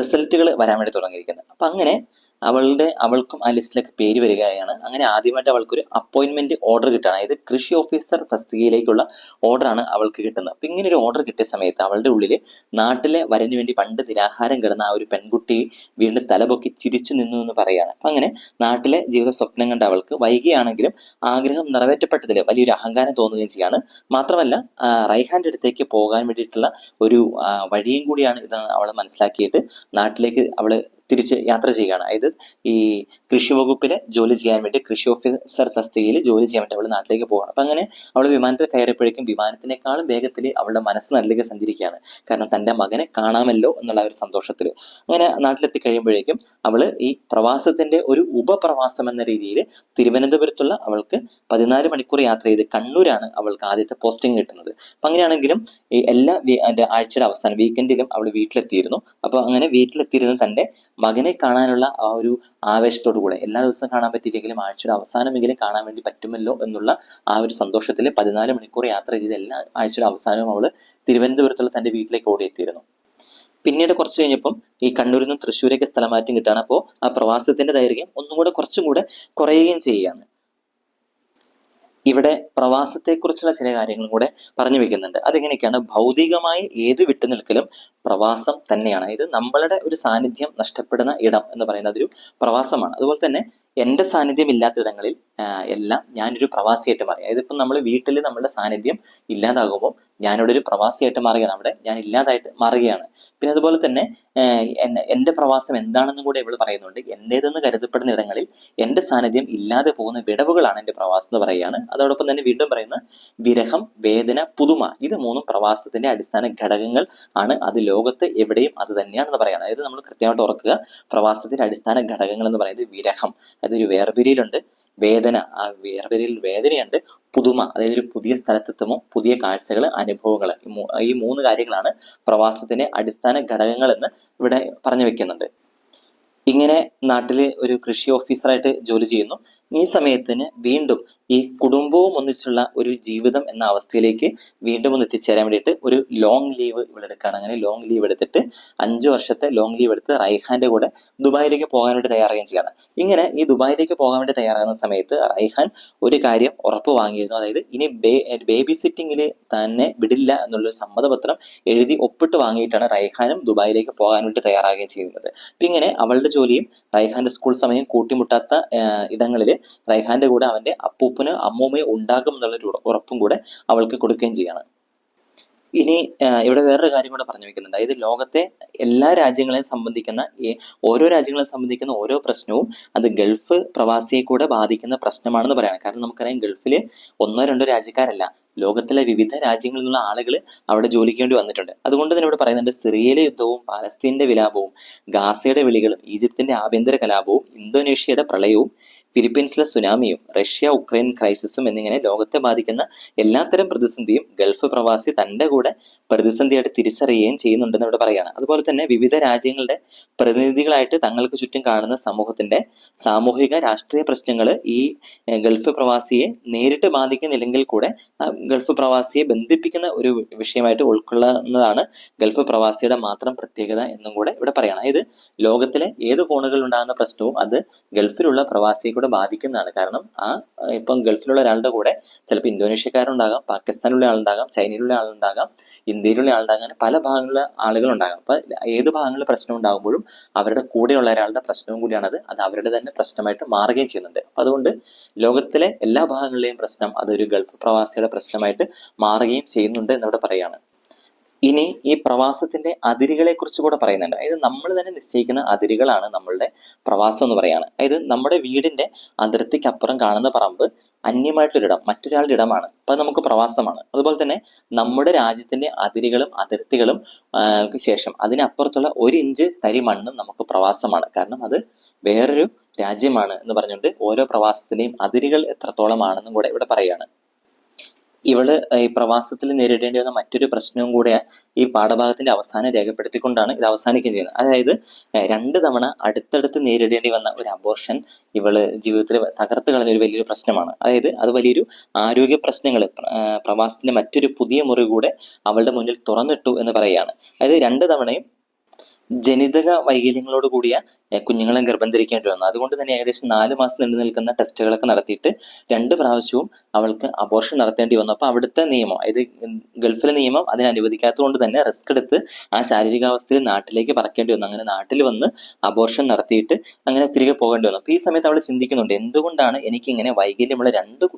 റിസൾട്ടുകൾ വരാൻ വേണ്ടി തുടങ്ങിയിരിക്കുന്നത്. അപ്പൊ അങ്ങനെ അവൾക്കും ആ ലിസ്റ്റിലൊക്കെ പേര് വരികയാണ്. അങ്ങനെ ആദ്യമായിട്ട് അവൾക്കൊരു അപ്പോയിന്റ്മെന്റ് ഓർഡർ കിട്ടുകയാണ്. അതായത് കൃഷി ഓഫീസർ തസ്തികയിലേക്കുള്ള ഓർഡറാണ് അവൾക്ക് കിട്ടുന്നത്. അപ്പൊ ഇങ്ങനെ ഒരു ഓർഡർ കിട്ടിയ സമയത്ത് അവളുടെ ഉള്ളിൽ നാട്ടിലെ വരന് വേണ്ടി പണ്ട് നിരാഹാരം കിടന്ന ആ ഒരു പെൺകുട്ടി വീണ്ടും തലപൊക്കി ചിരിച്ചു നിന്നു എന്ന് പറയാണ്. അപ്പൊ അങ്ങനെ നാട്ടിലെ ജീവിത സ്വപ്നം കണ്ട അവൾക്ക് വൈകിയാണെങ്കിലും ആഗ്രഹം നിറവേറ്റപ്പെട്ടതിൽ വലിയൊരു അഹങ്കാരം തോന്നുകയും ചെയ്യാണ്. മാത്രമല്ല റൈഹാന്റെ അടുത്തേക്ക് പോകാൻ വേണ്ടിയിട്ടുള്ള ഒരു വഴിയും കൂടിയാണ് ഇത് അവൾ മനസ്സിലാക്കിയിട്ട് നാട്ടിലേക്ക് അവള് തിരിച്ച് യാത്ര ചെയ്യുകയാണ്. അതായത് ഈ കൃഷി വകുപ്പില് ജോലി ചെയ്യാൻ വേണ്ടി, കൃഷി ഓഫീസർ തസ്തികയിൽ ജോലി ചെയ്യാൻ വേണ്ടി അവൾ നാട്ടിലേക്ക് പോവുകയാണ്. അപ്പൊ അങ്ങനെ അവൾ വിമാനത്തിൽ കയറിയപ്പോഴേക്കും വിമാനത്തിനേക്കാളും വേഗത്തിൽ അവളുടെ മനസ്സ് നാട്ടിലേക്ക് സഞ്ചരിക്കുകയാണ്. കാരണം തന്റെ മകനെ കാണാമല്ലോ എന്നുള്ള ഒരു സന്തോഷത്തിൽ. അങ്ങനെ നാട്ടിലെത്തി കഴിയുമ്പോഴേക്കും അവള് ഈ പ്രവാസത്തിന്റെ ഒരു ഉപപ്രവാസം എന്ന രീതിയിൽ തിരുവനന്തപുരത്തുള്ള അവൾക്ക് 14 മണിക്കൂർ യാത്ര ചെയ്ത് കണ്ണൂരാണ് അവൾക്ക് ആദ്യത്തെ പോസ്റ്റിംഗ് കിട്ടുന്നത്. അപ്പൊ അങ്ങനെയാണെങ്കിലും ഈ എല്ലാ ആഴ്ചയുടെ അവസാനം വീക്കെൻഡിലും അവൾ വീട്ടിലെത്തിയിരുന്നു. അപ്പൊ അങ്ങനെ വീട്ടിലെത്തിയിരുന്ന തന്റെ മകനെ കാണാനുള്ള ആ ഒരു ആവേശത്തോടു കൂടെ, എല്ലാ ദിവസവും കാണാൻ പറ്റിയില്ലെങ്കിലും ആഴ്ചയുടെ അവസാനമെങ്കിലും കാണാൻ വേണ്ടി പറ്റുമല്ലോ എന്നുള്ള ആ ഒരു സന്തോഷത്തിൽ 14 മണിക്കൂർ യാത്ര ചെയ്ത് എല്ലാ ആഴ്ചയുടെ അവസാനവും അവള് തിരുവനന്തപുരത്തുള്ള തന്റെ വീട്ടിലേക്ക് ഓടിയെത്തിയിരുന്നു. പിന്നീട് കുറച്ച് കഴിഞ്ഞപ്പം ഈ കണ്ണൂരിൽ നിന്നും തൃശ്ശൂരേക്ക് സ്ഥലമാറ്റം കിട്ടുകയാണ്. അപ്പോൾ ആ പ്രവാസത്തിന്റെ ദൈർഘ്യം ഒന്നും കൂടെ കുറച്ചും കൂടെ കുറയുകയും ചെയ്യുകയാണ്. ഇവിടെ പ്രവാസത്തെക്കുറിച്ചുള്ള ചില കാര്യങ്ങളും കൂടെ പറഞ്ഞു വെക്കുന്നുണ്ട്. അതെങ്ങനെയൊക്കെയാണ്? ഭൗതികമായി ഏത് വിട്ടുനിൽക്കലും പ്രവാസം തന്നെയാണ്. ഇത് നമ്മളുടെ ഒരു സാന്നിധ്യം നഷ്ടപ്പെടുന്ന ഇടം എന്ന് പറയുന്നത് ഒരു പ്രവാസമാണ്. അതുപോലെ തന്നെ എൻ്റെ സാന്നിധ്യം ഇല്ലാത്ത ഇടങ്ങളിൽ എല്ലാം ഞാനൊരു പ്രവാസിയായിട്ട് മാറി. അതായത് ഇപ്പം നമ്മൾ വീട്ടിൽ നമ്മളുടെ സാന്നിധ്യം ഇല്ലാതാകുമ്പോൾ ഞാനിവിടെ ഒരു പ്രവാസിയായിട്ട് മാറുകയാണ്, അവിടെ ഞാൻ ഇല്ലാതായിട്ട് മാറുകയാണ്. പിന്നെ അതുപോലെ തന്നെ എൻ്റെ പ്രവാസം എന്താണെന്നും കൂടെ ഇവൾ പറയുന്നുണ്ട്. എൻ്റേതെന്ന് കരുതപ്പെടുന്ന ഇടങ്ങളിൽ എൻ്റെ സാന്നിധ്യം ഇല്ലാതെ പോകുന്ന വിടവുകളാണ് എൻ്റെ പ്രവാസം എന്ന് പറയുകയാണ്. അതോടൊപ്പം തന്നെ വീണ്ടും പറയുന്ന വിരഹം, വേദന, പുതുമ, ഇത് മൂന്നും പ്രവാസത്തിന്റെ അടിസ്ഥാന ഘടകങ്ങൾ ആണ്. അത് ലോകത്ത് എവിടെയും അത് തന്നെയാണെന്ന് പറയാണ്. അതായത് നമ്മൾ കൃത്യമായിട്ട് ഓർക്കുക, പ്രവാസത്തിന്റെ അടിസ്ഥാന ഘടകങ്ങൾ എന്ന് പറയുന്നത് വിരഹം, അതൊരു വേർപിരിയലുണ്ട്, വേദന, ആ വേർപിരിയൽ വേദനയുണ്ട്, പുതുമ, അതായത് ഒരു പുതിയ സ്ഥലത്തെത്തുമ്പോൾ പുതിയ കാഴ്ചകൾ, അനുഭവങ്ങൾ, ഈ 3 കാര്യങ്ങളാണ് പ്രവാസത്തിന്റെ അടിസ്ഥാന ഘടകങ്ങൾ എന്ന് ഇവിടെ പറഞ്ഞു വെക്കുന്നുണ്ട്. ഇങ്ങനെ നാട്ടില് ഒരു കൃഷി ഓഫീസറായിട്ട് ജോലി ചെയ്യുന്നു. ഈ സമയത്തിന് വീണ്ടും ഈ കുടുംബവും ഒന്നിച്ചുള്ള ഒരു ജീവിതം എന്ന അവസ്ഥയിലേക്ക് വീണ്ടും ഒന്ന് എത്തിച്ചേരാൻ വേണ്ടിയിട്ട് ഒരു ലോങ് ലീവ് ഇവിടെ എടുക്കുകയാണ്. അങ്ങനെ ലോങ് ലീവ് എടുത്തിട്ട് 5 വർഷത്തെ ലോങ് ലീവ് എടുത്ത് റൈഹാന്റെ കൂടെ ദുബായിലേക്ക് പോകാൻ വേണ്ടി തയ്യാറാകുകയും ചെയ്യാണ്. ഇങ്ങനെ ഈ ദുബായിലേക്ക് പോകാൻ വേണ്ടി തയ്യാറാകുന്ന സമയത്ത് റൈഹാൻ ഒരു കാര്യം ഉറപ്പ് വാങ്ങിയിരുന്നു. അതായത് ഇനി ബേബി സിറ്റിങ്ങിൽ തന്നെ വിടില്ല എന്നുള്ളൊരു സമ്മതപത്രം എഴുതി ഒപ്പിട്ട് വാങ്ങിയിട്ടാണ് റൈഹാനും ദുബായിലേക്ക് പോകാൻ വേണ്ടി തയ്യാറാകുകയും ചെയ്യുന്നത്. അപ്പൊ ഇങ്ങനെ അവളുടെ ജോലിയും റൈഹാന്റെ സ്കൂൾ സമയം കൂട്ടിമുട്ടാത്ത ഇടങ്ങളിൽ റൈഹാന്റെ കൂടെ അവന്റെ അപ്പൂപ്പനോ അമ്മൂമ്മയോ ഉണ്ടാകും എന്നുള്ളൊരു ഉറപ്പും കൂടെ അവൾക്ക് കൊടുക്കുകയും ചെയ്യാണ്. ഇനി ഇവിടെ വേറൊരു കാര്യം കൂടെ പറഞ്ഞു വെക്കുന്നുണ്ട്. അതായത് ലോകത്തെ എല്ലാ രാജ്യങ്ങളെയും സംബന്ധിക്കുന്ന ഓരോ രാജ്യങ്ങളെ സംബന്ധിക്കുന്ന ഓരോ പ്രശ്നവും അത് ഗൾഫ് പ്രവാസിയെ കൂടെ ബാധിക്കുന്ന പ്രശ്നമാണെന്ന് പറയാണ്. കാരണം നമുക്കറിയാം, ഗൾഫില് 1-2 രാജ്യക്കാരല്ല, ലോകത്തിലെ വിവിധ രാജ്യങ്ങളിൽ നിന്നുള്ള ആളുകൾ അവിടെ ജോലിക്ക് വേണ്ടി വന്നിട്ടുണ്ട്. അതുകൊണ്ട് തന്നെ ഇവിടെ പറയുന്നുണ്ട്, സിറിയയിലെ യുദ്ധവും പാലസ്തീന്റെ വിലാപവും ഗാസയുടെ വിളികളും ഈജിപ്തിന്റെ ആഭ്യന്തര കലാപവും ഇന്തോനേഷ്യയുടെ പ്രളയവും ഫിലിപ്പീൻസിലെ സുനാമിയും റഷ്യ ഉക്രൈൻ ക്രൈസിസും എന്നിങ്ങനെ ലോകത്തെ ബാധിക്കുന്ന എല്ലാത്തരം പ്രതിസന്ധിയും ഗൾഫ് പ്രവാസി തന്റെ കൂടെ പ്രതിസന്ധിയായിട്ട് തിരിച്ചറിയുകയും ചെയ്യുന്നുണ്ടെന്ന് ഇവിടെ പറയാണ്. അതുപോലെ തന്നെ വിവിധ രാജ്യങ്ങളുടെ പ്രതിനിധികളായിട്ട് തങ്ങൾക്ക് ചുറ്റും കാണുന്ന സമൂഹത്തിന്റെ സാമൂഹിക രാഷ്ട്രീയ പ്രശ്നങ്ങൾ ഈ ഗൾഫ് പ്രവാസിയെ നേരിട്ട് ബാധിക്കുന്നില്ലെങ്കിൽ കൂടെ ഗൾഫ് പ്രവാസിയെ ബന്ധിപ്പിക്കുന്ന ഒരു വിഷയമായിട്ട് ഉൾക്കൊള്ളുന്നതാണ് ഗൾഫ് പ്രവാസിയുടെ മാത്രം പ്രത്യേകത എന്നും കൂടെ ഇവിടെ പറയണം. അതായത് ലോകത്തിലെ ഏത് കോണുകളിൽ ഉണ്ടാകുന്ന പ്രശ്നവും അത് ഗൾഫിലുള്ള പ്രവാസിയെ കൂടെ ബാധിക്കുന്നതാണ്. കാരണം ഇപ്പം ഗൾഫിലുള്ള ഒരാളുടെ കൂടെ ചിലപ്പോൾ ഇന്തോനേഷ്യക്കാരുണ്ടാകാം, പാകിസ്ഥാനിലുള്ള ആളുണ്ടാകാം, ചൈനയിലുള്ള ആളുണ്ടാകാം, ഇന്ത്യയിലുള്ള ആളുണ്ടാകാം, അങ്ങനെ പല ഭാഗങ്ങളിലുള്ള ആളുകളുണ്ടാകാം. അപ്പൊ ഏത് ഭാഗങ്ങളിൽ പ്രശ്നം ഉണ്ടാകുമ്പോഴും അവരുടെ കൂടെയുള്ള ഒരാളുടെ പ്രശ്നവും കൂടിയാണത്, അത് അവരുടെ തന്നെ പ്രശ്നമായിട്ട് മാറുകയും ചെയ്യുന്നുണ്ട്. അപ്പൊ അതുകൊണ്ട് ലോകത്തിലെ എല്ലാ ഭാഗങ്ങളിലെയും പ്രശ്നം അതൊരു ഗൾഫ് പ്രവാസിയുടെ പ്രശ്നമായിട്ട് മാറുകയും ചെയ്യുന്നുണ്ട് എന്നിവിടെ പറയാണ്. ഇനി ഈ പ്രവാസത്തിന്റെ അതിരുകളെ കുറിച്ച് കൂടെ പറയുന്നുണ്ട്. അതായത് നമ്മൾ തന്നെ നിശ്ചയിക്കുന്ന അതിരുകളാണ് നമ്മളുടെ പ്രവാസം എന്ന് പറയാണ്. അതായത് നമ്മുടെ വീടിന്റെ അതിർത്തിക്കപ്പുറം കാണുന്ന പറമ്പ് അന്യമായിട്ടുള്ളൊരിടം, മറ്റൊരാളുടെ ഇടമാണ്, അപ്പൊ നമുക്ക് പ്രവാസമാണ്. അതുപോലെ തന്നെ നമ്മുടെ രാജ്യത്തിന്റെ അതിരുകളും അതിർത്തികളും ശേഷം അതിനപ്പുറത്തുള്ള 1 ഇഞ്ച് തരി മണ്ണും നമുക്ക് പ്രവാസമാണ്. കാരണം അത് വേറൊരു രാജ്യമാണ് എന്ന് പറഞ്ഞുകൊണ്ട് ഓരോ പ്രവാസത്തിന്റെയും അതിരുകൾ എത്രത്തോളമാണെന്നും കൂടെ ഇവിടെ പറയാണ്. ഇവള് ഈ പ്രവാസത്തിൽ നേരിടേണ്ടി വന്ന മറ്റൊരു പ്രശ്നവും കൂടെ ഈ പാഠഭാഗത്തിന്റെ അവസാനം രേഖപ്പെടുത്തിക്കൊണ്ടാണ് ഇത് അവസാനിക്കുകയും ചെയ്യുന്നത്. അതായത് 2 തവണ അടുത്തടുത്ത് നേരിടേണ്ടി വന്ന ഒരു അബോർഷൻ ഇവള് ജീവിതത്തിൽ തകർത്ത് കളഞ്ഞ ഒരു വലിയൊരു പ്രശ്നമാണ്. അതായത് അത് വലിയൊരു ആരോഗ്യ പ്രശ്നങ്ങൾ, പ്രവാസത്തിന്റെ മറ്റൊരു പുതിയ മുറി കൂടെ അവളുടെ മുന്നിൽ തുറന്നിട്ടു എന്ന് പറയുകയാണ്. അതായത് 2 തവണയും ജനിതക വൈകല്യങ്ങളോട് കൂടിയ കുഞ്ഞുങ്ങളെ ഗർഭം ധരിക്കേണ്ടി വന്നു. അതുകൊണ്ട് തന്നെ ഏകദേശം 4 മാസം നീണ്ടു നിൽക്കുന്ന ടെസ്റ്റുകളൊക്കെ നടത്തിയിട്ട് 2 പ്രാവശ്യവും അവൾക്ക് അബോർഷൻ നടത്തേണ്ടി വന്നു. അപ്പൊ അവിടുത്തെ നിയമം, അതായത് ഗൾഫിലെ നിയമം അതിന് അനുവദിക്കാത്തത് കൊണ്ട് തന്നെ റിസ്ക് എടുത്ത് ആ ശാരീരികാവസ്ഥയിൽ നാട്ടിലേക്ക് പറക്കേണ്ടി വന്നു. അങ്ങനെ നാട്ടിൽ വന്ന് അബോർഷൻ നടത്തിയിട്ട് അങ്ങനെ തിരികെ പോകേണ്ടി വന്നു. അപ്പൊ ഈ സമയത്ത് അവൾ ചിന്തിക്കുന്നുണ്ട്, എന്തുകൊണ്ടാണ് എനിക്ക് ഇങ്ങനെ വൈകല്യമുള്ള 2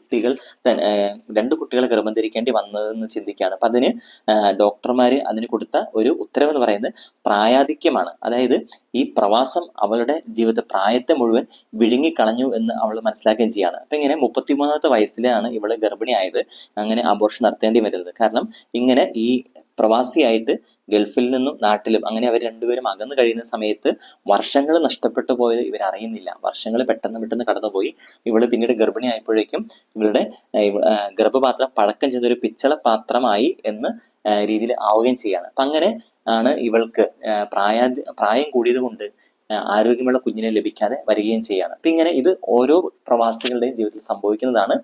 കുട്ടികളെ ഗർഭം ധരിക്കേണ്ടി വന്നതെന്ന് ചിന്തിക്കുകയാണ്. അപ്പൊ അതിന് ഡോക്ടർമാര് അതിന് കൊടുത്ത ഒരു ഉത്തരവെന്ന് പറയുന്നത് പ്രായാധിക ആധിക്യമാണ്. അതായത് ഈ പ്രവാസം അവളുടെ ജീവിത പ്രായത്തെ മുഴുവൻ വിഴുങ്ങിക്കളഞ്ഞു എന്ന് അവൾ മനസ്സിലാക്കുകയും ചെയ്യാണ്. അപ്പൊ ഇങ്ങനെ 33ാമത്തെ വയസ്സിലാണ് ഇവള് ഗർഭിണിയായത്. അങ്ങനെ അബോർഷൻ നടത്തേണ്ടി വരുന്നത്. കാരണം ഇങ്ങനെ ഈ പ്രവാസിയായിട്ട് ഗൾഫിൽ നിന്നും നാട്ടിലും അങ്ങനെ അവർ രണ്ടുപേരും അകന്നു കഴിയുന്ന സമയത്ത് വർഷങ്ങൾ നഷ്ടപ്പെട്ടു പോയത് ഇവരറിയുന്നില്ല. വർഷങ്ങൾ പെട്ടെന്ന് പെട്ടെന്ന് കടന്നുപോയി. ഇവള് പിന്നീട് ഗർഭിണിയായപ്പോഴേക്കും ഇവളുടെ ഗർഭപാത്രം പഴക്കം ചെന്നൊരു പിച്ചള പാത്രമായി എന്ന് രീതിയിൽ ആവുകയും ചെയ്യാണ്. അപ്പൊ അങ്ങനെ ആണ് ഇവൾക്ക് പ്രായം കൂടിയത് കൊണ്ട് ആരോഗ്യമുള്ള കുഞ്ഞിനെ ലഭിക്കാതെ വരികയും ചെയ്യാണ്. അപ്പൊ ഇങ്ങനെ ഇത് ഓരോ പ്രവാസികളുടെയും ജീവിതത്തിൽ സംഭവിക്കുന്നതാണ്.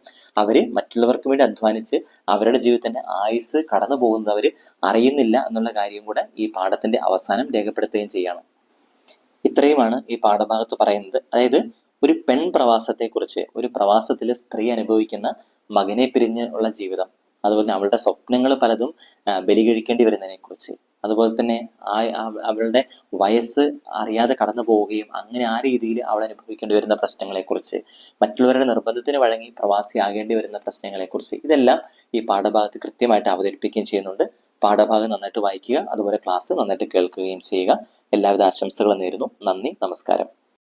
അവര് മറ്റുള്ളവർക്ക് വേണ്ടി അധ്വാനിച്ച് അവരുടെ ജീവിതത്തിന്റെ ആയുസ് കടന്നു പോകുന്നത് അവര് അറിയുന്നില്ല എന്നുള്ള കാര്യം കൂടെ ഈ പാഠത്തിന്റെ അവസാനം രേഖപ്പെടുത്തുകയും ചെയ്യാണ്. ഇത്രയുമാണ് ഈ പാഠഭാഗത്ത് പറയുന്നത്. അതായത് ഒരു പെൺ പ്രവാസത്തെ കുറിച്ച്, ഒരു പ്രവാസത്തിലെ സ്ത്രീ അനുഭവിക്കുന്ന മകനെ പിരിഞ്ഞ് ഉള്ള ജീവിതം, അതുപോലെ തന്നെ അവളുടെ സ്വപ്നങ്ങൾ പലതും ബലി കഴിക്കേണ്ടി വരുന്നതിനെ കുറിച്ച്, അതുപോലെ തന്നെ അവളുടെ വയസ്സ് അറിയാതെ കടന്നു പോവുകയും അങ്ങനെ ആ രീതിയിൽ അവൾ അനുഭവിക്കേണ്ടി വരുന്ന പ്രശ്നങ്ങളെ കുറിച്ച്, മറ്റുള്ളവരുടെ നിർബന്ധത്തിന് വഴങ്ങി പ്രവാസിയാകേണ്ടി വരുന്ന പ്രശ്നങ്ങളെ കുറിച്ച്, ഇതെല്ലാം ഈ പാഠഭാഗത്ത് കൃത്യമായിട്ട് അവതരിപ്പിക്കുകയും ചെയ്യുന്നുണ്ട്. പാഠഭാഗം നന്നായിട്ട് വായിക്കുക, അതുപോലെ ക്ലാസ് നന്നായിട്ട് കേൾക്കുകയും ചെയ്യുക. എല്ലാവിധ ആശംസകളും നേരുന്നു. നന്ദി, നമസ്കാരം.